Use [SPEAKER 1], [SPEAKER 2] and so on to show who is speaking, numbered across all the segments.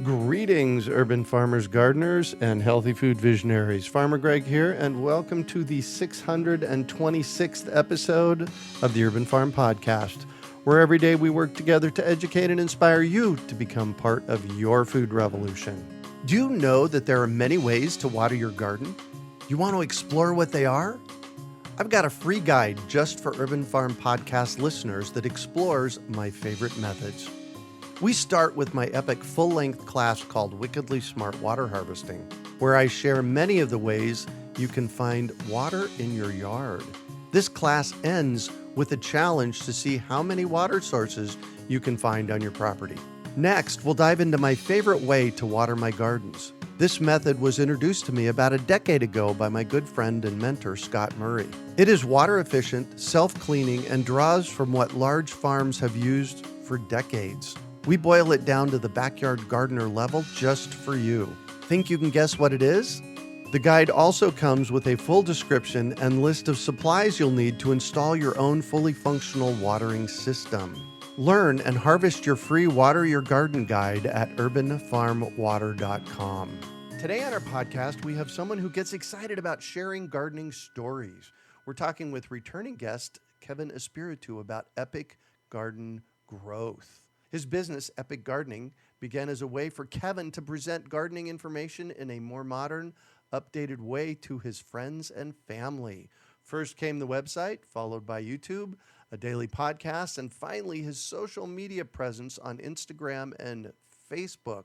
[SPEAKER 1] Greetings, urban farmers, gardeners, and healthy food visionaries. Farmer Greg here, and welcome to the 626th episode of the Urban Farm Podcast, where every day we work together to educate and inspire you to become part of your food revolution. Do you know that there are many ways to water your garden? You want to explore what they are? I've got a free guide just for Urban Farm Podcast listeners that explores my favorite methods. We start with my epic full-length class called Wickedly Smart Water Harvesting, where I share many of the ways you can find water in your yard. This class ends with a challenge to see how many water sources you can find on your property. Next, we'll dive into my favorite way to water my gardens. This method was introduced to me about a decade ago by my good friend and mentor, Scott Murray. It is water efficient, self-cleaning, and draws from what large farms have used for decades. We boil it down to the backyard gardener level just for you. Think you can guess what it is? The guide also comes with a full description and list of supplies you'll need to install your own fully functional watering system. Learn and harvest your free Water Your Garden guide at urbanfarmwater.com. Today on our podcast, we have someone who gets excited about sharing gardening stories. We're talking with returning guest Kevin Espiritu about epic garden growth. His business, Epic Gardening, began as a way for Kevin to present gardening information in a more modern, updated way to his friends and family. First came the website, followed by YouTube, a daily podcast, and finally his social media presence on Instagram and Facebook,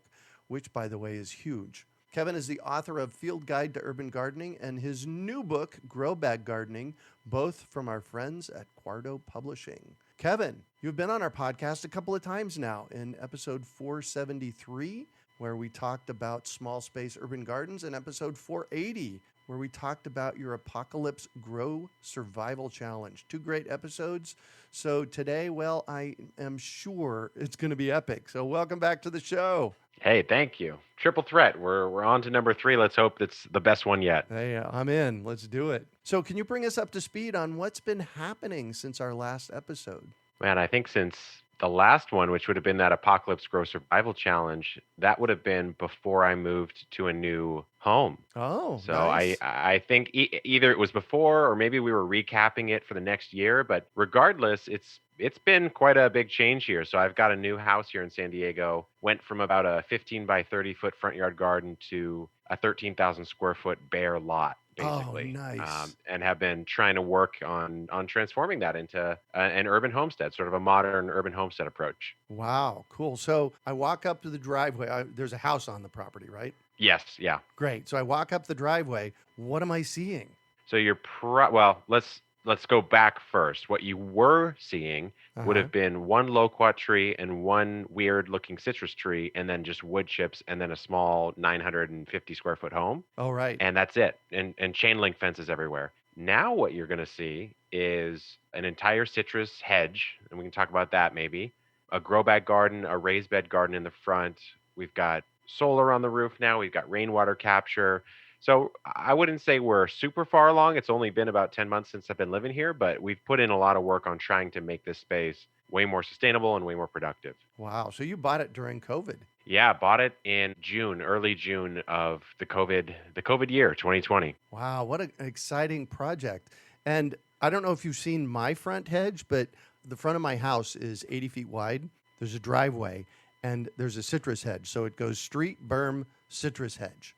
[SPEAKER 1] which, by the way, is huge. Kevin is the author of Field Guide to Urban Gardening and his new book, Grow Bag Gardening, both from our friends at Quarto Publishing. Kevin, you've been on our podcast a couple of times now in episode 473, where we talked about small space urban gardens, and episode 480, where we talked about your Apocalypse Grow Survival Challenge. Two great episodes. So today, well, I am sure it's going to be epic. So welcome back to the show.
[SPEAKER 2] Hey, thank you. Triple threat. We're on to number 3. Let's hope it's the best one yet.
[SPEAKER 1] Hey, I'm in. Let's do it. So can you bring us up to speed on what's been happening since our last episode?
[SPEAKER 2] Man, I think since the last one, which would have been that Apocalypse Grow Survival Challenge, that would have been before I moved to a new home.
[SPEAKER 1] Oh,
[SPEAKER 2] So
[SPEAKER 1] nice.
[SPEAKER 2] I think either it was before or maybe we were recapping it for the next year. But regardless, it's been quite a big change here. So I've got a new house here in San Diego. Went from about a 15 by 30 foot front yard garden to a 13,000 square foot bare lot, basically.
[SPEAKER 1] Oh, nice.
[SPEAKER 2] And have been trying to work on transforming that into an urban homestead, sort of a modern urban homestead approach.
[SPEAKER 1] Wow, cool. So I walk up to the driveway. There's a house on the property, right?
[SPEAKER 2] Yes, yeah.
[SPEAKER 1] Great. So I walk up the driveway. What am I seeing?
[SPEAKER 2] So well, let's go back first. What you were seeing would have been one loquat tree and one weird looking citrus tree, and then just wood chips, and then a small 950 square foot home.
[SPEAKER 1] Oh, right.
[SPEAKER 2] And that's it. And chain link fences everywhere. Now what you're going to see is an entire citrus hedge, and we can talk about that maybe. A grow bag garden, a raised bed garden in the front. We've got solar on the roof now. We've got rainwater capture. So I wouldn't say we're super far along. It's only been about 10 months since I've been living here, but we've put in a lot of work on trying to make this space way more sustainable and way more productive.
[SPEAKER 1] Wow. So you bought it during COVID.
[SPEAKER 2] Yeah, bought it in June, early June of the COVID year, 2020.
[SPEAKER 1] Wow. What an exciting project. And I don't know if you've seen my front hedge, but the front of my house is 80 feet wide. There's a driveway and there's a citrus hedge. So it goes street, berm, citrus hedge.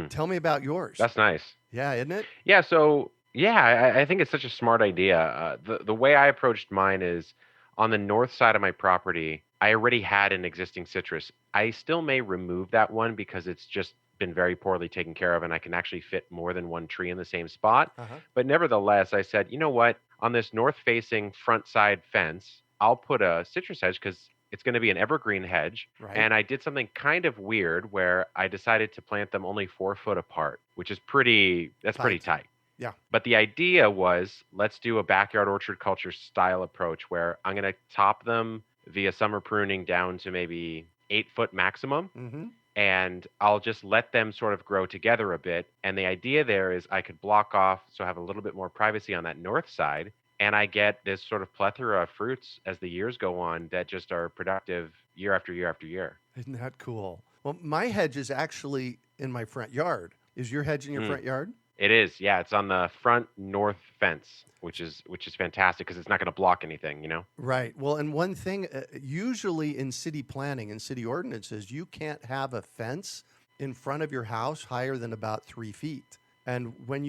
[SPEAKER 1] Tell me about yours.
[SPEAKER 2] That's nice.
[SPEAKER 1] Yeah, isn't it?
[SPEAKER 2] Yeah, so I think it's such a smart idea. The way I approached mine is on the north side of my property, I already had an existing citrus. I still may remove that one because it's just been very poorly taken care of and I can actually fit more than one tree in the same spot. But nevertheless, I said, you know what? On this north facing front side fence, I'll put a citrus hedge because it's going to be an evergreen hedge.
[SPEAKER 1] Right.
[SPEAKER 2] And I did something kind of weird where I decided to plant them only 4 foot apart, which is pretty tight.
[SPEAKER 1] Yeah.
[SPEAKER 2] But the idea was, let's do a backyard orchard culture style approach where I'm going to top them via summer pruning down to maybe 8 foot maximum. And I'll just let them sort of grow together a bit. And the idea there is I could block off, so have a little bit more privacy on that north side. And I get this sort of plethora of fruits as the years go on that just are productive year after year after year.
[SPEAKER 1] Isn't that cool? Well, my hedge is actually in my front yard. Is your hedge in your
[SPEAKER 2] Mm,
[SPEAKER 1] front yard?
[SPEAKER 2] it is. Yeah, it's on the front north fence, which is fantastic because it's not going to block anything, you know?
[SPEAKER 1] Right. Well, and one thing, usually in city planning and city ordinances, you can't have a fence in front of your house higher than about 3 feet. And when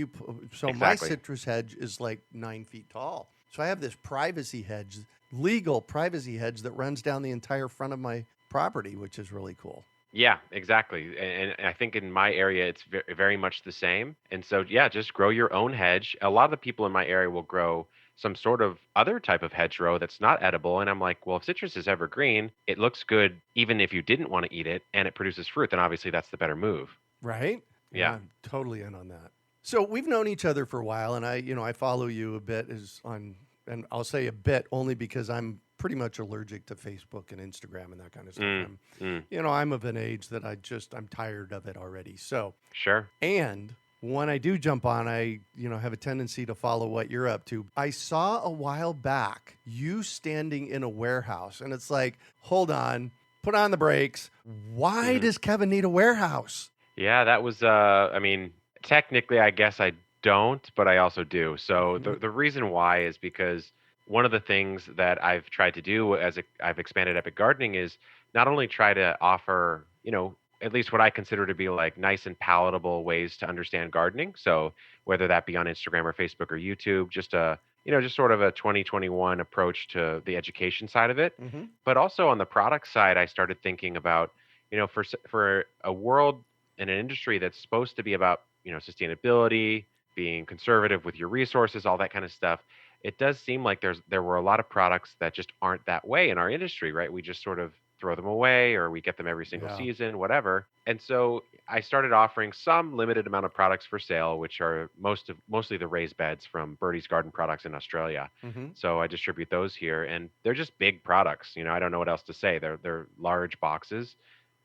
[SPEAKER 1] so my
[SPEAKER 2] Exactly.
[SPEAKER 1] citrus hedge is like 9 feet tall. So I have this privacy hedge, legal privacy hedge that runs down the entire front of my property, which is really cool.
[SPEAKER 2] Yeah, exactly. And I think in my area, it's very much the same. And so, yeah, just grow your own hedge. A lot of the people in my area will grow some sort of other type of hedgerow that's not edible. And I'm like, well, if citrus is evergreen, it looks good even if you didn't want to eat it and it produces fruit, then obviously that's the better move.
[SPEAKER 1] Right? Yeah,
[SPEAKER 2] Yeah.
[SPEAKER 1] I'm totally in on that. So we've known each other for a while, and I follow you a bit and I'll say a bit only because I'm pretty much allergic to Facebook and Instagram and that kind of stuff.
[SPEAKER 2] Mm, mm,
[SPEAKER 1] I'm of an age that I'm tired of it already. So,
[SPEAKER 2] sure.
[SPEAKER 1] and when I do jump on, I have a tendency to follow what you're up to. I saw a while back you standing in a warehouse, and it's like, hold on, put on the brakes. Why
[SPEAKER 2] Mhm.
[SPEAKER 1] does Kevin need a warehouse?
[SPEAKER 2] Yeah, that was I mean, technically I guess I don't, but I also do. So
[SPEAKER 1] Mhm.
[SPEAKER 2] the reason why is because one of the things that I've tried to do as I've expanded Epic Gardening is not only try to offer, at least what I consider to be like nice and palatable ways to understand gardening. So whether that be on Instagram or Facebook or YouTube, just sort of a 2021 approach to the education side of it.
[SPEAKER 1] Mhm.
[SPEAKER 2] But also on the product side, I started thinking about, for a world in an industry that's supposed to be about sustainability, being conservative with your resources, all that kind of stuff. It does seem like there were a lot of products that just aren't that way in our industry, right? We just sort of throw them away or we get them every single
[SPEAKER 1] Yeah.
[SPEAKER 2] season, whatever. And so I started offering some limited amount of products for sale, which are mostly the raised beds from Birdies Garden Products in Australia.
[SPEAKER 1] Mhm.
[SPEAKER 2] So I distribute those here, and they're just big products. I don't know what else to say. They're large boxes,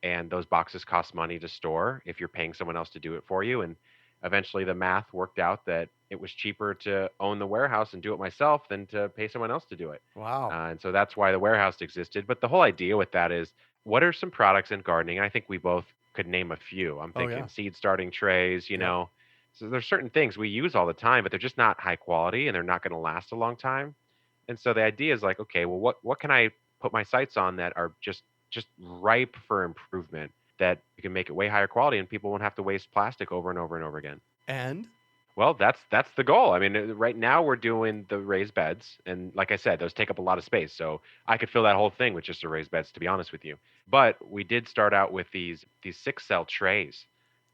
[SPEAKER 2] and those boxes cost money to store if you're paying someone else to do it for you. And eventually the math worked out that it was cheaper to own the warehouse and do it myself than to pay someone else to do it.
[SPEAKER 1] Wow.
[SPEAKER 2] And so that's why the warehouse existed. But the whole idea with that is, what are some products in gardening? I think we both could name a few. I'm
[SPEAKER 1] Oh yeah.
[SPEAKER 2] thinking seed starting trays,
[SPEAKER 1] Yep.
[SPEAKER 2] So there's certain things we use all the time, but they're just not high quality and they're not going to last a long time. And so the idea is like, okay, well, what can I put my sights on that are just ripe for improvement, that you can make it way higher quality and people won't have to waste plastic over and over and over again.
[SPEAKER 1] And
[SPEAKER 2] Well, that's the goal. I mean, right now we're doing the raised beds, and like I said, those take up a lot of space. So I could fill that whole thing with just the raised beds, to be honest with you. But we did start out with these 6 cell trays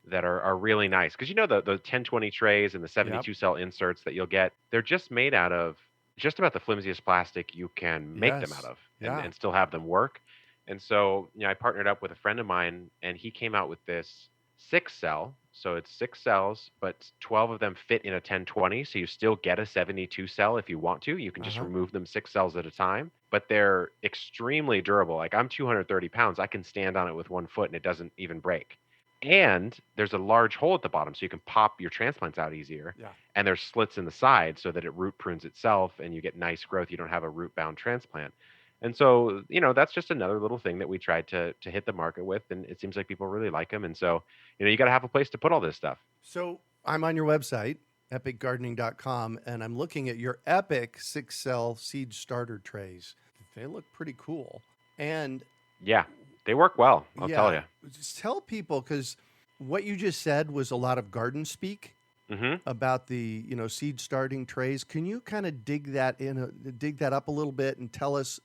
[SPEAKER 2] that are really nice, because the 1020 trays and the
[SPEAKER 1] yep.
[SPEAKER 2] 72 cell inserts that you'll get, they're just made out of just about the flimsiest plastic you can make them out
[SPEAKER 1] Yes.
[SPEAKER 2] of, and
[SPEAKER 1] Yeah.
[SPEAKER 2] and still have them work. And so, I partnered up with a friend of mine, and he came out with this 6 cell. So it's 6 cells, but 12 of them fit in a 1020. So you still get a 72 cell if you want to. You can just
[SPEAKER 1] Uh-huh.
[SPEAKER 2] remove them 6 cells at a time, but they're extremely durable. Like, I'm 230 pounds. I can stand on it with 1 foot and it doesn't even break. And there's a large hole at the bottom, so you can pop your transplants out easier.
[SPEAKER 1] Yeah.
[SPEAKER 2] And there's slits in the side so that it root prunes itself and you get nice growth. You don't have a root bound transplant. And so, that's just another little thing that we tried to hit the market with, and it seems like people really like them. And so, you got to have a place to put all this stuff.
[SPEAKER 1] So I'm on your website, epicgardening.com, and I'm looking at your epic 6 cell seed starter trays. They look pretty cool. And
[SPEAKER 2] Yeah, they work well, I'll tell
[SPEAKER 1] yeah,
[SPEAKER 2] you.
[SPEAKER 1] just tell people, because what you just said was a lot of garden speak
[SPEAKER 2] Hmm.
[SPEAKER 1] about the seed starting trays. Can you kind of dig that up a little bit and tell us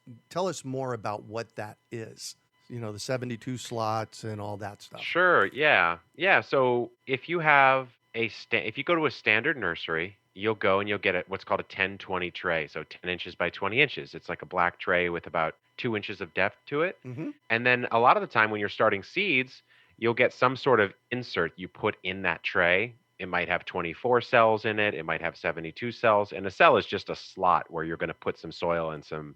[SPEAKER 1] more about what that is? The 72 slots and all that stuff.
[SPEAKER 2] Sure. Yeah. Yeah. So if you go to a standard nursery, you'll go and you'll get what's called a 1020 tray. So 10 inches by 20 inches. It's like a black tray with about 2 inches of depth to it.
[SPEAKER 1] Mm-hmm.
[SPEAKER 2] And then a lot of the time when you're starting seeds, you'll get some sort of insert you put in that tray. It might have 24 cells in it. It might have 72 cells. And a cell is just a slot where you're going to put some soil and some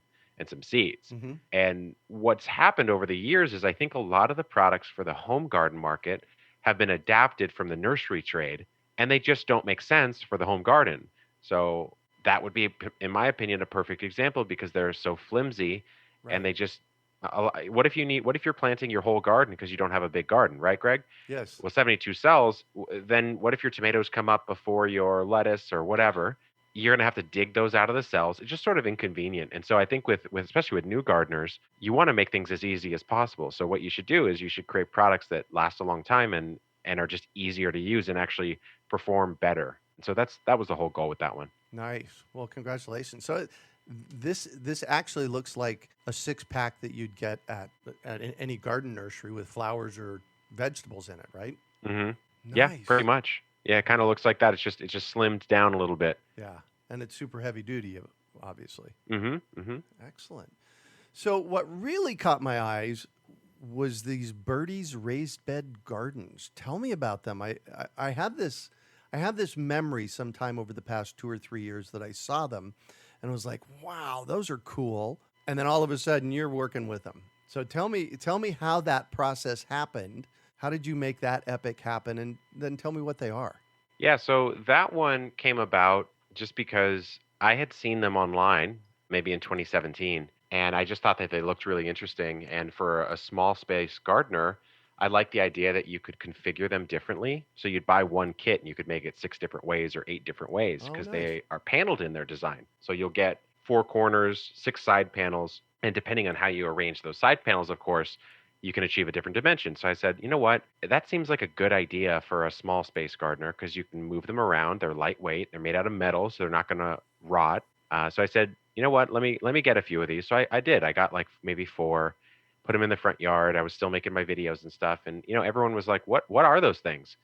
[SPEAKER 2] seeds.
[SPEAKER 1] Mm-hmm.
[SPEAKER 2] And what's happened over the years is, I think a lot of the products for the home garden market have been adapted from the nursery trade, and they just don't make sense for the home garden. So that would be, in my opinion, a perfect example, because they're so flimsy and
[SPEAKER 1] Right.
[SPEAKER 2] they just What if you're planting your whole garden because you don't have a big garden, right, Greg?
[SPEAKER 1] Yes.
[SPEAKER 2] Well, 72 cells, then what if your tomatoes come up before your lettuce or whatever? You're going to have to dig those out of the cells. It's just sort of inconvenient. And so I think with especially with new gardeners, you want to make things as easy as possible. So what you should do is you should create products that last a long time and are just easier to use and actually perform better. And so that was the whole goal with that one.
[SPEAKER 1] Nice. Well, congratulations. So this actually looks like a 6-pack that you'd get at any garden nursery with flowers or vegetables in it, right?
[SPEAKER 2] Hmm. Yeah,
[SPEAKER 1] Nice.
[SPEAKER 2] pretty much. Yeah, it kind of looks like that. It's just slimmed down a little bit.
[SPEAKER 1] Yeah, and it's super heavy duty, obviously.
[SPEAKER 2] Hmm. Hmm.
[SPEAKER 1] Excellent. So what really caught my eyes was these Birdies raised bed gardens. Tell me about them. I had this memory sometime over the past 2 or 3 years that I saw them, and was like, wow, those are cool. And then all of a sudden, you're working with them. So tell me how that process happened. How did you make that epic happen? And then tell me what they are.
[SPEAKER 2] Yeah, so that one came about just because I had seen them online, maybe in 2017, and I just thought that they looked really interesting. And for a small space gardener, I liked the idea that you could configure them differently. So you'd buy one kit and you could make it 6 different ways or 8 different ways
[SPEAKER 1] Oh,
[SPEAKER 2] because
[SPEAKER 1] nice.
[SPEAKER 2] they are paneled in their design. So you'll get 4 corners, 6 side panels, and depending on how you arrange those side panels, of course, you can achieve a different dimension. So I said, you know what? That seems like a good idea for a small space gardener because you can move them around. They're lightweight. They're made out of metal, so they're not going to rot. So I said, you know what? Let me get a few of these. So I did. I got like maybe 4, put them in the front yard. I was still making my videos and stuff, and everyone was like, "What are those things?"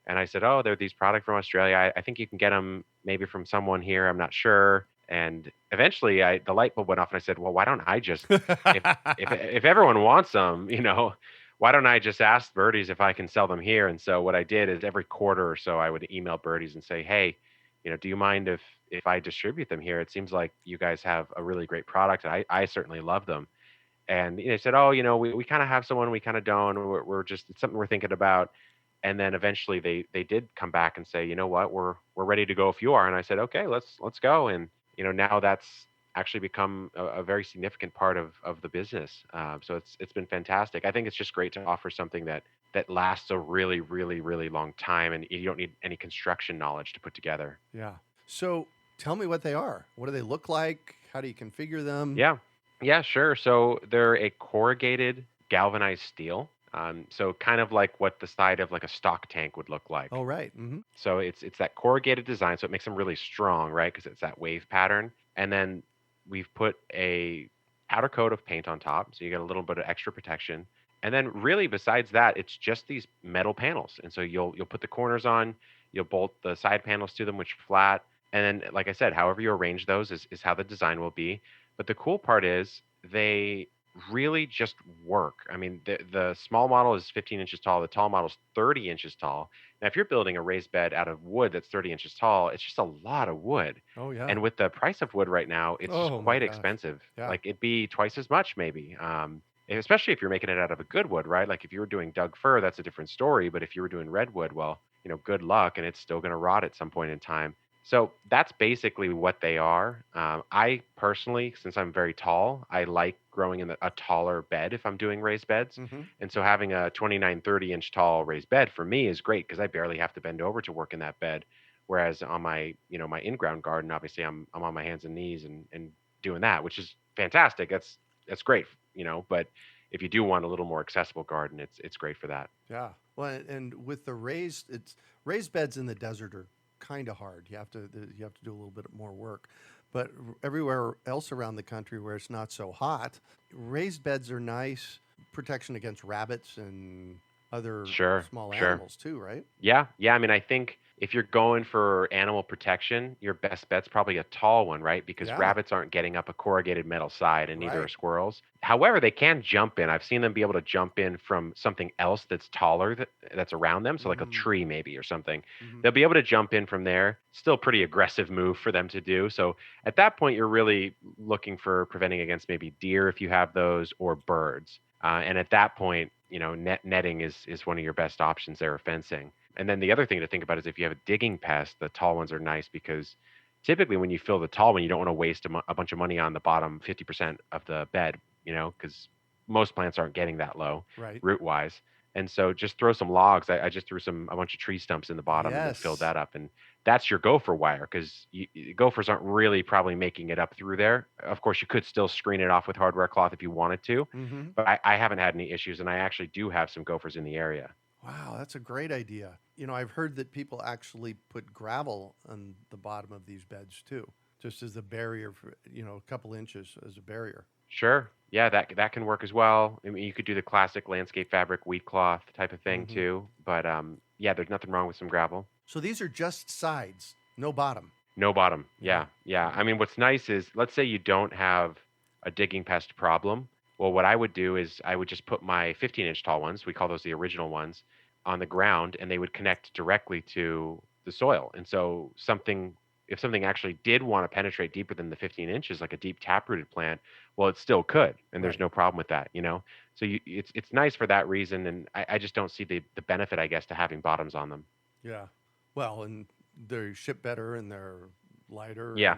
[SPEAKER 2] And I said, "Oh, they're these product from Australia. I think you can get them maybe from someone here. I'm not sure." And eventually, the light bulb went off, and I said, "Well, why don't I just if everyone wants them, why don't I just ask Birdies if I can sell them here?" And so what I did is every quarter or so, I would email Birdies and say, "Hey, do you mind if I distribute them here? It seems like you guys have a really great product, and I certainly love them." And they said, "Oh, we kind of have someone, we kind of don't. We're just it's something we're thinking about." And then eventually they did come back and say, "You know what? We're ready to go if you are." And I said, "Okay, let's go." And now that's actually become a very significant part of the business. So it's been fantastic. I think it's just great to offer something that lasts a really, really, really long time, and you don't need any construction knowledge to put together.
[SPEAKER 1] Yeah. So tell me what they are. What do they look like? How do you configure them?
[SPEAKER 2] Yeah. Yeah, sure. So they're a corrugated galvanized steel. So kind of like what the side of like a stock tank would look like.
[SPEAKER 1] Oh, right. Mm-hmm.
[SPEAKER 2] So it's that corrugated design, so it makes them really strong, right? Because it's that wave pattern. And then we've put a powder coat of paint on top, so you get a little bit of extra protection. And then really besides that, it's just these metal panels. And so you'll put the corners on, you'll bolt the side panels to them, which are flat. And then, like I said, however you arrange those is how the design will be. But the cool part is they really just work. I mean, the small model is 15 inches tall, the tall model is 30 inches tall. Now, if you're building a raised bed out of wood that's 30 inches tall, it's just a lot of wood.
[SPEAKER 1] Oh, yeah.
[SPEAKER 2] And with the price of wood right now, it's just
[SPEAKER 1] Oh, my
[SPEAKER 2] quite
[SPEAKER 1] gosh.
[SPEAKER 2] expensive.
[SPEAKER 1] Yeah.
[SPEAKER 2] Like it'd be twice as much, maybe. Especially if you're making it out of a good wood, right? Like if you were doing Doug fir, that's a different story. But if you were doing redwood, well, good luck, and it's still going to rot at some point in time. So that's basically what they are. I personally, since I'm very tall, I like growing in a taller bed if I'm doing raised beds.
[SPEAKER 1] Mm-hmm.
[SPEAKER 2] And so having a 29, 30-inch tall raised bed for me is great because I barely have to bend over to work in that bed. Whereas on my in-ground garden, obviously I'm on my hands and knees and doing that, which is fantastic. That's great, but if you do want a little more accessible garden, it's great for that.
[SPEAKER 1] Yeah. Well, and with the raised beds in the desert are kind of hard. You have to do a little bit more work. But everywhere else around the country where it's not so hot, raised beds are nice protection against rabbits and other
[SPEAKER 2] Sure,
[SPEAKER 1] small
[SPEAKER 2] sure.
[SPEAKER 1] animals too, right?
[SPEAKER 2] Yeah, yeah. I mean, I think if you're going for animal protection, your best bet's probably a tall one, right? Because
[SPEAKER 1] Yeah.
[SPEAKER 2] rabbits aren't getting up a corrugated metal side, and neither are
[SPEAKER 1] Right.
[SPEAKER 2] squirrels. However, they can jump in. I've seen them be able to jump in from something else that's taller that's around them, so like a
[SPEAKER 1] Mm.
[SPEAKER 2] tree maybe or something.
[SPEAKER 1] Mhm.
[SPEAKER 2] They'll be able to jump in from there. Still pretty aggressive move for them to do. So at that point, you're really looking for preventing against maybe deer if you have those or birds. And at that point, netting is one of your best options there, or fencing. And then the other thing to think about is if you have a digging pest, the tall ones are nice because typically when you fill the tall one, you don't want to waste a bunch of money on the bottom 50% of the bed, because most plants aren't getting that low
[SPEAKER 1] Right.
[SPEAKER 2] root wise. And so just throw some logs. I just threw a bunch of tree stumps in the bottom and then filled
[SPEAKER 1] Yes.
[SPEAKER 2] that up. And that's your gopher wire because gophers aren't really probably making it up through there. Of course, you could still screen it off with hardware cloth if you wanted to,
[SPEAKER 1] Mm-hmm.
[SPEAKER 2] but I haven't had any issues. And I actually do have some gophers in the area.
[SPEAKER 1] Wow, that's a great idea. I've heard that people actually put gravel on the bottom of these beds too, just as a barrier for, a couple inches as a barrier.
[SPEAKER 2] Sure. Yeah, that can work as well. I mean, you could do the classic landscape fabric wheat cloth type of thing
[SPEAKER 1] Mm-hmm.
[SPEAKER 2] too. But yeah, there's nothing wrong with some gravel.
[SPEAKER 1] So these are just sides, no bottom.
[SPEAKER 2] No bottom.
[SPEAKER 1] Yeah.
[SPEAKER 2] Yeah, yeah. I
[SPEAKER 1] Cool.
[SPEAKER 2] mean, what's nice is, let's say you don't have a digging pest problem. Well, what I would do is I would just put my 15-inch tall ones, we call those the original ones, on the ground, and they would connect directly to the soil. And so if something actually did want to penetrate deeper than the 15 inches, like a deep taprooted plant, well, it still could, and there's
[SPEAKER 1] Right.
[SPEAKER 2] no problem with that, So it's nice for that reason, and I just don't see the benefit, I guess, to having bottoms on them.
[SPEAKER 1] Yeah. Well, and they ship better and they're lighter
[SPEAKER 2] Yeah.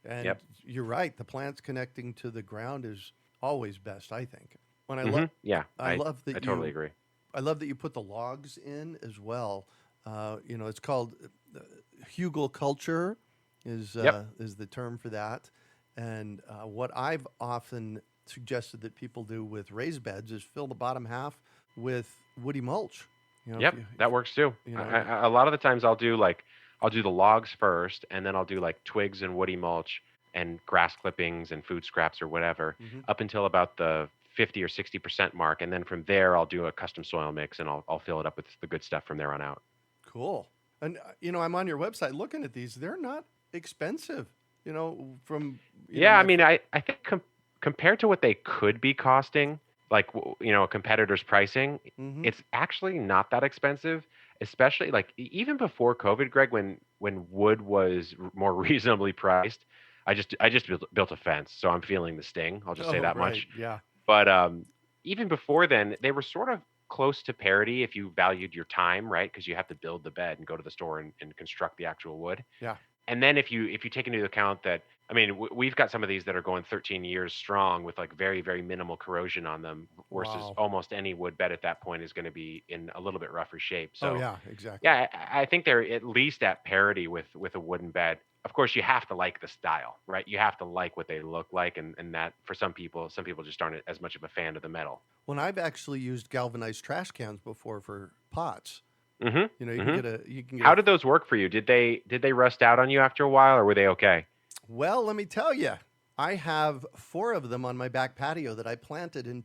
[SPEAKER 1] and
[SPEAKER 2] Yep.
[SPEAKER 1] you're right. The plants connecting to the ground is always best, I think. When I love
[SPEAKER 2] Yeah.
[SPEAKER 1] I
[SPEAKER 2] I
[SPEAKER 1] love
[SPEAKER 2] I
[SPEAKER 1] that
[SPEAKER 2] totally
[SPEAKER 1] you
[SPEAKER 2] agree.
[SPEAKER 1] I love that you put the logs in as well. It's called hugel culture
[SPEAKER 2] Yep.
[SPEAKER 1] is the term for that. And what I've often suggested that people do with raised beds is fill the bottom half with woody mulch.
[SPEAKER 2] Yep, that works too.
[SPEAKER 1] You know,
[SPEAKER 2] A lot of the times I'll do the logs first, and then I'll do like twigs and woody mulch and grass clippings and food scraps or whatever
[SPEAKER 1] mhm.
[SPEAKER 2] up until about the 50 or 60% mark, and then from there I'll do a custom soil mix and I'll fill it up with the good stuff from there on out.
[SPEAKER 1] Cool. And I'm on your website looking at these. They're not expensive. From
[SPEAKER 2] Yeah, I
[SPEAKER 1] my.
[SPEAKER 2] mean, I think compared to what they could be costing, like a competitor's pricing,
[SPEAKER 1] Mm-hmm.
[SPEAKER 2] it's actually not that expensive. Especially like even before COVID, Greg, when wood was more reasonably priced, I just built a fence, so I'm feeling the sting. I'll just say
[SPEAKER 1] Oh,
[SPEAKER 2] that
[SPEAKER 1] right.
[SPEAKER 2] much.
[SPEAKER 1] Yeah.
[SPEAKER 2] But even before then, they were sort of close to parity if you valued your time, right? Because you have to build the bed and go to the store and construct the actual wood.
[SPEAKER 1] Yeah.
[SPEAKER 2] And then if you take into account that, I mean, we've got some of these that are going 13 years strong with like very, very minimal corrosion on them, versus
[SPEAKER 1] Wow.
[SPEAKER 2] almost any wood bed at that point is going to be in a little bit rougher shape.
[SPEAKER 1] Oh,
[SPEAKER 2] So
[SPEAKER 1] yeah. Exactly.
[SPEAKER 2] yeah, I think they're at least at parity with a wooden bed. Of course, you have to like the style, right? You have to like what they look like, and that for some people just aren't as much of a fan of the metal.
[SPEAKER 1] When I've actually used galvanized trash cans before for pots.
[SPEAKER 2] Mm-hmm.
[SPEAKER 1] You can
[SPEAKER 2] Mm-hmm.
[SPEAKER 1] get
[SPEAKER 2] How
[SPEAKER 1] a.
[SPEAKER 2] did those work for you? Did they rust out on you after a while, or were they okay?
[SPEAKER 1] Well, let me tell you, I have 4 of them on my back patio that I planted in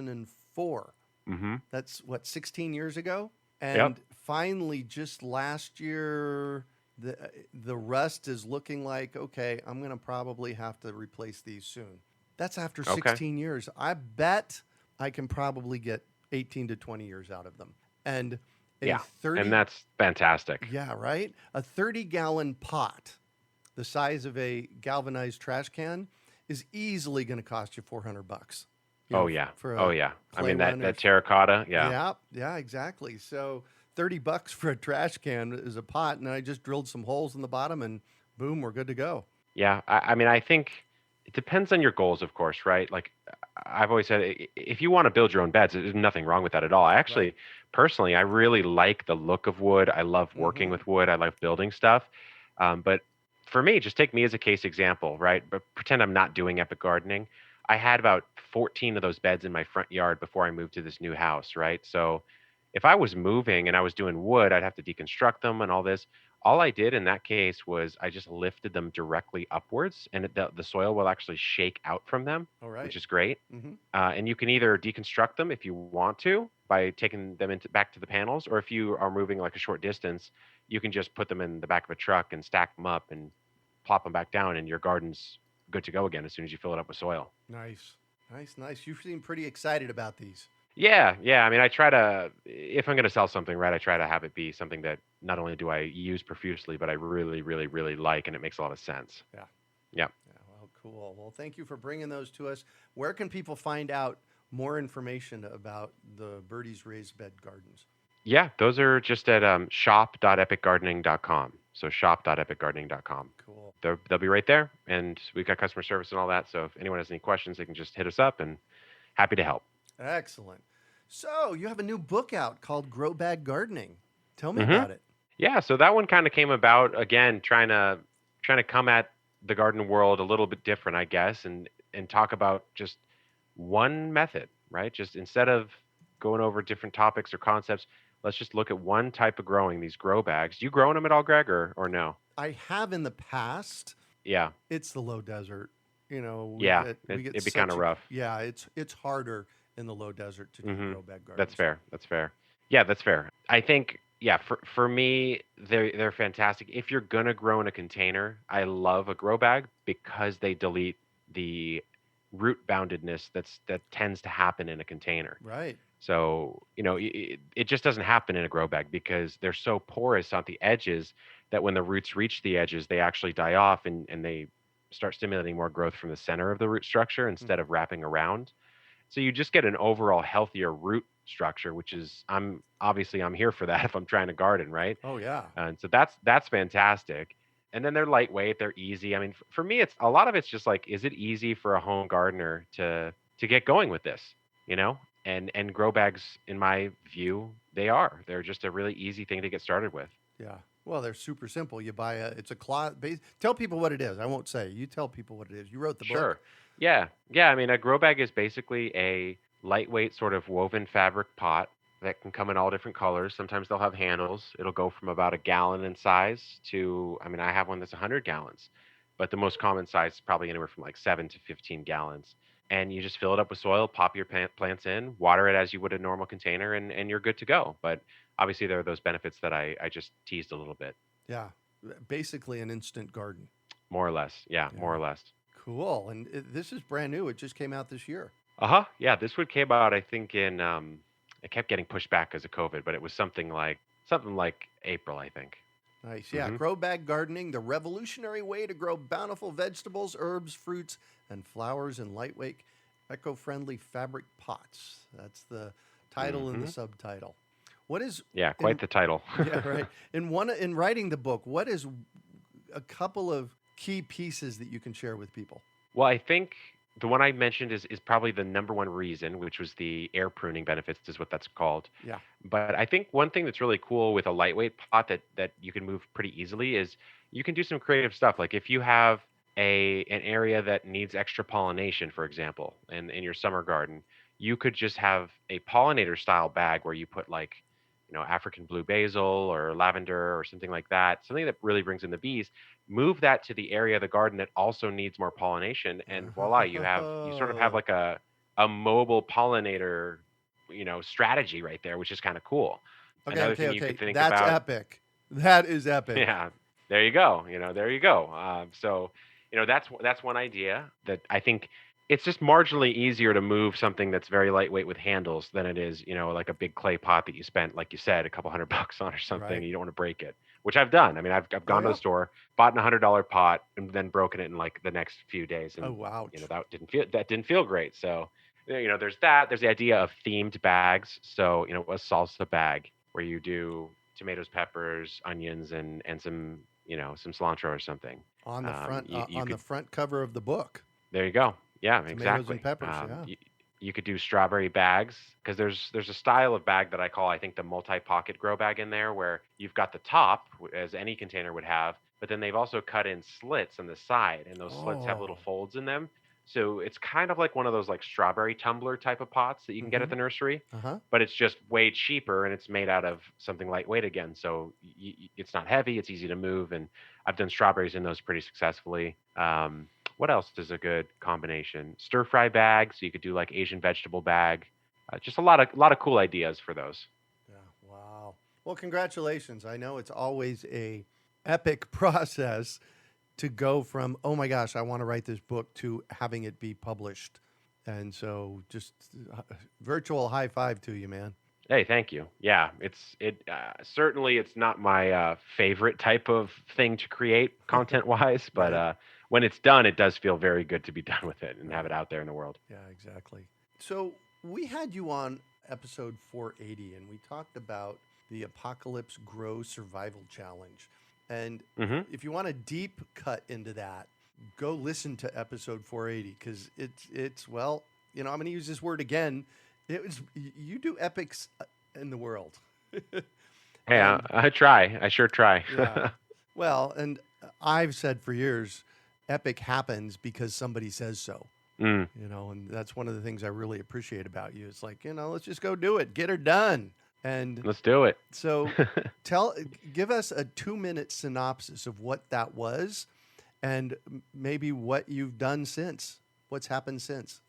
[SPEAKER 1] 2004.
[SPEAKER 2] Mm-hmm.
[SPEAKER 1] That's what, 16 years ago?
[SPEAKER 2] Yep.
[SPEAKER 1] And finally, just last year, the rust is looking like, okay, I'm going to probably have to replace these soon. That's after
[SPEAKER 2] Okay.
[SPEAKER 1] 16 years. I bet I can probably get 18 to 20 years out of them. And a
[SPEAKER 2] Yeah. And
[SPEAKER 1] 30,
[SPEAKER 2] that's fantastic.
[SPEAKER 1] yeah, right? A 30-gallon pot, the size of a galvanized trash can, is easily going to cost you $400.
[SPEAKER 2] Oh yeah.
[SPEAKER 1] For
[SPEAKER 2] Oh
[SPEAKER 1] a
[SPEAKER 2] yeah. I
[SPEAKER 1] clay
[SPEAKER 2] mean
[SPEAKER 1] one or
[SPEAKER 2] that terracotta. Yeah.
[SPEAKER 1] yeah, yeah, exactly. So $30 for a trash can is a pot, and I just drilled some holes in the bottom, and boom, we're good to go.
[SPEAKER 2] Yeah. I mean, I think it depends on your goals, of course, right? Like I've always said, if you want to build your own beds, there's nothing wrong with that at all. I
[SPEAKER 1] Right.
[SPEAKER 2] actually, personally, I really like the look of wood. I love working
[SPEAKER 1] Mm-hmm.
[SPEAKER 2] with wood. I love building stuff. But for me, just take me as a case example, right? But pretend I'm not doing epic gardening. I had about 14 of those beds in my front yard before I moved to this new house, right? So if I was moving and I was doing wood, I'd have to deconstruct them and all this. All I did in that case was I just lifted them directly upwards, and the soil will actually shake out from them,
[SPEAKER 1] All
[SPEAKER 2] which
[SPEAKER 1] right.
[SPEAKER 2] is great.
[SPEAKER 1] Mm-hmm.
[SPEAKER 2] And you can either deconstruct them if you want to by taking them back to the panels, or if you are moving like a short distance, you can just put them in the back of a truck and stack them up and plop them back down, and your garden's good to go again as soon as you fill it up with soil.
[SPEAKER 1] Nice, nice, nice. You seem pretty excited about these.
[SPEAKER 2] Yeah, yeah. I mean, I try to, if I'm going to sell something, right, I try to have it be something that not only do I use profusely, but I really, really, really like, and it makes a lot of sense.
[SPEAKER 1] Yeah.
[SPEAKER 2] Yeah.
[SPEAKER 1] Yeah. Well, cool. Well, thank you for bringing those to us. Where can people find out more information about the Birdies Raised Bed Gardens?
[SPEAKER 2] Yeah, those are just at shop.epicgardening.com. So shop.epicgardening.com.
[SPEAKER 1] Cool.
[SPEAKER 2] They'll be right there, and we've got customer service and all that. So if anyone has any questions, they can just hit us up, and happy to help.
[SPEAKER 1] Excellent. So you have a new book out called Grow Bag Gardening. Tell me
[SPEAKER 2] hmm
[SPEAKER 1] about it.
[SPEAKER 2] Yeah, so that one kind of came about again, trying to come at the garden world a little bit different, I guess, and talk about just one method, right? Just instead of going over different topics or concepts, let's just look at one type of growing, these grow bags. You growing them at all, Greg, or no?
[SPEAKER 1] I have in the past.
[SPEAKER 2] Yeah,
[SPEAKER 1] It's the low desert. You know, we
[SPEAKER 2] yeah,
[SPEAKER 1] get we get
[SPEAKER 2] it'd be kind
[SPEAKER 1] such
[SPEAKER 2] of
[SPEAKER 1] a
[SPEAKER 2] rough.
[SPEAKER 1] yeah. It's harder in the low desert to do
[SPEAKER 2] hmm
[SPEAKER 1] grow bag
[SPEAKER 2] That's
[SPEAKER 1] gardens.
[SPEAKER 2] fair. That's fair. Yeah, that's fair. I think yeah, for me, they're fantastic. If you're gonna grow in a container, I love a grow bag because they delete the root boundedness that tends to happen in a container.
[SPEAKER 1] Right.
[SPEAKER 2] So, it just doesn't happen in a grow bag because they're so porous on the edges that when the roots reach the edges, they actually die off and they start stimulating more growth from the center of the root structure instead of wrapping around. So you just get an overall healthier root structure, which is I'm here for that if I'm trying to garden, right?
[SPEAKER 1] Oh yeah.
[SPEAKER 2] And so that's fantastic. And then they're lightweight, they're easy. I mean, for me, it's a lot of it's just like, is it easy for a home gardener to get going with this? You know, and grow bags, in my view, they are. They're just a really easy thing to get started with.
[SPEAKER 1] Yeah. Well, they're super simple. You buy it's a cloth base. Tell people what it is. I won't say. You tell people what it is. You wrote the book.
[SPEAKER 2] Sure. Yeah. Yeah. I mean, a grow bag is basically a lightweight sort of woven fabric pot that can come in all different colors. Sometimes they'll have handles. It'll go from about a gallon in size to, I mean, I have one that's 100 gallons, but the most common size is probably anywhere from like 7 to 15 gallons. And you just fill it up with soil, pop your plants in, water it as you would a normal container, and you're good to go. But obviously, there are those benefits that I just teased a little bit,
[SPEAKER 1] Yeah. Basically an instant garden.
[SPEAKER 2] more or less. Yeah, more
[SPEAKER 1] Yeah.
[SPEAKER 2] or less.
[SPEAKER 1] Cool. And this is brand new. It just came out this year.
[SPEAKER 2] Uh-huh. Yeah, this one came out I think in it kept getting pushed back because of COVID, but it was something like April, I think.
[SPEAKER 1] Nice. Yeah.
[SPEAKER 2] Mhm.
[SPEAKER 1] Grow bag gardening, the revolutionary way to grow bountiful vegetables, herbs, fruits, and flowers in lightweight, eco-friendly fabric pots. That's the title and the
[SPEAKER 2] Mhm.
[SPEAKER 1] subtitle. What is
[SPEAKER 2] Yeah, quite
[SPEAKER 1] in
[SPEAKER 2] the title.
[SPEAKER 1] yeah, right. In writing the book, what is a couple of key pieces that you can share with people?
[SPEAKER 2] Well, I think the one I mentioned is probably the number one reason, which was the air pruning benefits is what that's called.
[SPEAKER 1] Yeah.
[SPEAKER 2] But I think one thing that's really cool with a lightweight pot that you can move pretty easily is you can do some creative stuff. Like if you have an area that needs extra pollination, for example, in your summer garden, you could just have a pollinator style bag where you put like, African blue basil or lavender or something like that, something that really brings in the bees. Move that to the area of the garden that also needs more pollination, and voila, you sort of have
[SPEAKER 1] Oh,
[SPEAKER 2] like a mobile pollinator, strategy right there, which is kind of cool.
[SPEAKER 1] okay,
[SPEAKER 2] Another
[SPEAKER 1] okay,
[SPEAKER 2] thing you could
[SPEAKER 1] okay.
[SPEAKER 2] think
[SPEAKER 1] That's
[SPEAKER 2] about,
[SPEAKER 1] epic. That is epic.
[SPEAKER 2] yeah, there you go. There you go. So, that's one idea that I think it's just marginally easier to move something that's very lightweight with handles than it is, like a big clay pot that you spent, like you said, a couple $100 on or something,
[SPEAKER 1] Right.
[SPEAKER 2] and you don't want to break it, which I've done. I mean, I've
[SPEAKER 1] Oh
[SPEAKER 2] gone to the
[SPEAKER 1] yeah.
[SPEAKER 2] store, bought a $100 pot, and then broken it in like the next few days, and
[SPEAKER 1] Oh ouch.
[SPEAKER 2] that didn't feel great. So, there's that. There's the idea of themed bags. So, a salsa bag where you do tomatoes, peppers, onions, and some some cilantro or something. You
[SPEAKER 1] On the
[SPEAKER 2] could
[SPEAKER 1] front cover of the book.
[SPEAKER 2] There you go. Yeah,
[SPEAKER 1] Tomatoes and
[SPEAKER 2] exactly.
[SPEAKER 1] peppers. Yeah.
[SPEAKER 2] You could do strawberry bags because there's a style of bag that I call, I think, the multi-pocket grow bag in there where you've got the top as any container would have, but then they've also cut in slits on the side, and those slits have little
[SPEAKER 1] Oh.
[SPEAKER 2] folds in them. So it's kind of like one of those like strawberry tumbler type of pots that you can get
[SPEAKER 1] Mm-hmm.
[SPEAKER 2] at the nursery,
[SPEAKER 1] Uh-huh.
[SPEAKER 2] but it's just way cheaper and it's made out of something lightweight again. So it's not heavy, it's easy to move, and I've done strawberries in those pretty successfully. What else is a good combination? Stir fry bag, so you could do like Asian vegetable bag. Just a lot of cool ideas for those.
[SPEAKER 1] Yeah. Wow. Well, congratulations. I know it's always a epic process to go from, oh my gosh, I want to write this book to having it be published. And so just virtual high five to you, man.
[SPEAKER 2] Hey, thank you. Yeah, certainly it's not my favorite type of thing to create content wise, but
[SPEAKER 1] Right.
[SPEAKER 2] when it's done, it does feel very good to be done with it and have it
[SPEAKER 1] Right.
[SPEAKER 2] out there in the world.
[SPEAKER 1] Yeah, exactly. So we had you on episode 480 and we talked about the Apocalypse Grow Survival Challenge. And
[SPEAKER 2] hmm
[SPEAKER 1] if you want a deep cut into that, go listen to episode 480 because it's well, I'm going to use this word again. You do epics in the world.
[SPEAKER 2] Hey,
[SPEAKER 1] And
[SPEAKER 2] I try. I sure try.
[SPEAKER 1] yeah, well, and I've said for years, epic happens because somebody says so.
[SPEAKER 2] Mm,
[SPEAKER 1] And that's one of the things I really appreciate about you. It's like, let's just go do it, get her done. And
[SPEAKER 2] let's do it.
[SPEAKER 1] so give us a 2-minute synopsis of what that was and maybe what you've done since, what's happened since.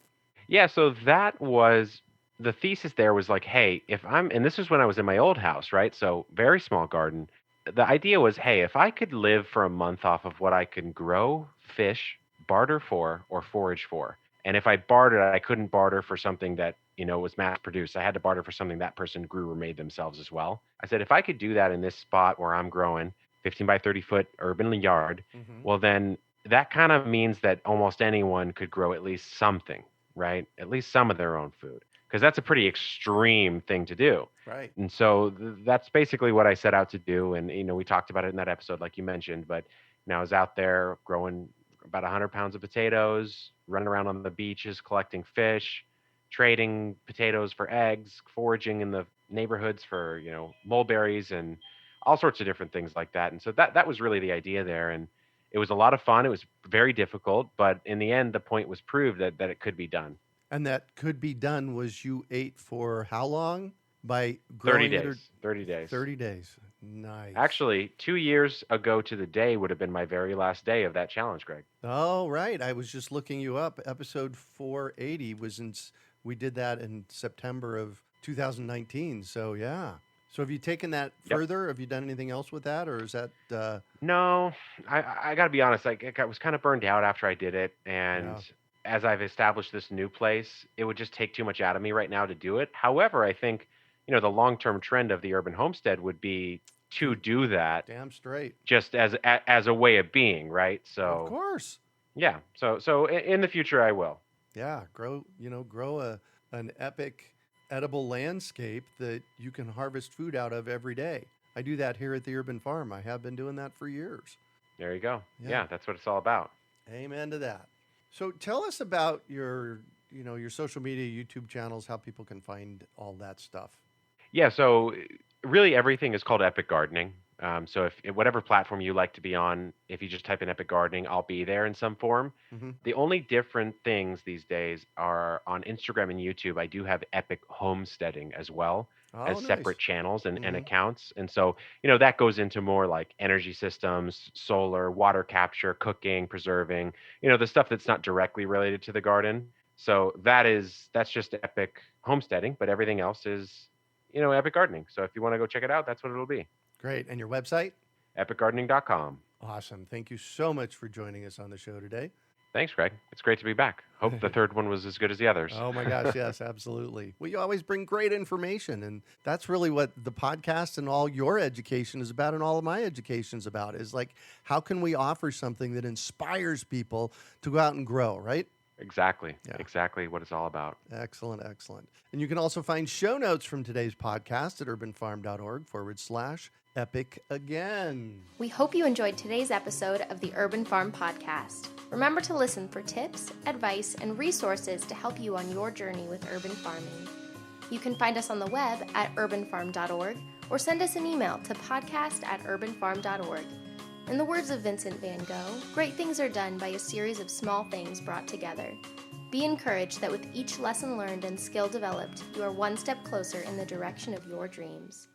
[SPEAKER 2] Yeah, so that was the thesis there was like, hey, and this was when I was in my old house, right? So very small garden. The idea was, hey, if I could live for a month off of what I can grow, fish, barter for, or forage for, and if I bartered, I couldn't barter for something that, was mass produced. I had to barter for something that person grew or made themselves as well. I said, if I could do that in this spot where I'm growing, 15 by 30 foot urban yard,
[SPEAKER 1] Mm-hmm.
[SPEAKER 2] well, then that kind of means that almost anyone could grow at least something, right? At least some of their own food, because that's a pretty extreme thing to do.
[SPEAKER 1] Right.
[SPEAKER 2] And so that's basically what I set out to do. And, we talked about it in that episode, like you mentioned, but I was out there growing about 100 pounds of potatoes, running around on the beaches, collecting fish, trading potatoes for eggs, foraging in the neighborhoods for, mulberries and all sorts of different things like that. And so that was really the idea there. And it was a lot of fun. It was very difficult, but in the end, the point was proved that it could be done.
[SPEAKER 1] And that could be done was you ate for how long? By
[SPEAKER 2] 30
[SPEAKER 1] growing it or
[SPEAKER 2] days. 30 days.
[SPEAKER 1] 30 days. Nice.
[SPEAKER 2] Actually, 2 years ago to the day would have been my very last day of that challenge, Greg.
[SPEAKER 1] Oh, right. I was just looking you up. Episode 480 we did that in September of 2019. So, yeah. So have you taken that
[SPEAKER 2] Yep.
[SPEAKER 1] further? Have you done anything else with that? Or is that,
[SPEAKER 2] No, I got to be honest. I was kind of burned out after I did it. And
[SPEAKER 1] Yeah.
[SPEAKER 2] as I've established this new place, it would just take too much out of me right now to do it. However, I think, the long-term trend of the urban homestead would be to do that
[SPEAKER 1] Damn straight.
[SPEAKER 2] just as a way of being, right?
[SPEAKER 1] Of
[SPEAKER 2] So,
[SPEAKER 1] course.
[SPEAKER 2] yeah. So in the future, I will.
[SPEAKER 1] Yeah. Grow an epic edible landscape that you can harvest food out of every day. I do that here at the Urban Farm. I have been doing that for years.
[SPEAKER 2] There you go.
[SPEAKER 1] Yeah.
[SPEAKER 2] Yeah, that's what it's all about.
[SPEAKER 1] Amen to that. So tell us about your social media, YouTube channels, how people can find all that stuff.
[SPEAKER 2] Yeah, so really everything is called Epic Gardening. So if whatever platform you like to be on, if you just type in Epic Gardening, I'll be there in some form.
[SPEAKER 1] Mm-hmm.
[SPEAKER 2] The only different things these days are on Instagram and YouTube. I do have Epic Homesteading as well as
[SPEAKER 1] nice.
[SPEAKER 2] separate channels and
[SPEAKER 1] Mhm.
[SPEAKER 2] accounts. And so, that goes into more like energy systems, solar, water capture, cooking, preserving, the stuff that's not directly related to the garden. So that's just Epic Homesteading, but everything else is Epic Gardening. So if you want to go check it out, that's what it'll be.
[SPEAKER 1] Great. And your website?
[SPEAKER 2] EpicGardening.com.
[SPEAKER 1] Awesome. Thank you so much for joining us on the show today.
[SPEAKER 2] Thanks, Greg. It's great to be back. Hope the third one was as good as the others.
[SPEAKER 1] Oh my gosh, yes, absolutely. Well, you always bring great information, and that's really what the podcast and all your education is about, and all of my education is about, is like, how can we offer something that inspires people to go out and grow, right?
[SPEAKER 2] Exactly.
[SPEAKER 1] Yeah.
[SPEAKER 2] Exactly what it's all about.
[SPEAKER 1] Excellent, excellent. And you can also find show notes from today's podcast at urbanfarm.org/epic again.
[SPEAKER 3] We hope you enjoyed today's episode of the Urban Farm Podcast. Remember to listen for tips, advice, and resources to help you on your journey with urban farming. You can find us on the web at urbanfarm.org or send us an email to podcast@urbanfarm.org. In the words of Vincent van Gogh, great things are done by a series of small things brought together. Be encouraged that with each lesson learned and skill developed, you are one step closer in the direction of your dreams.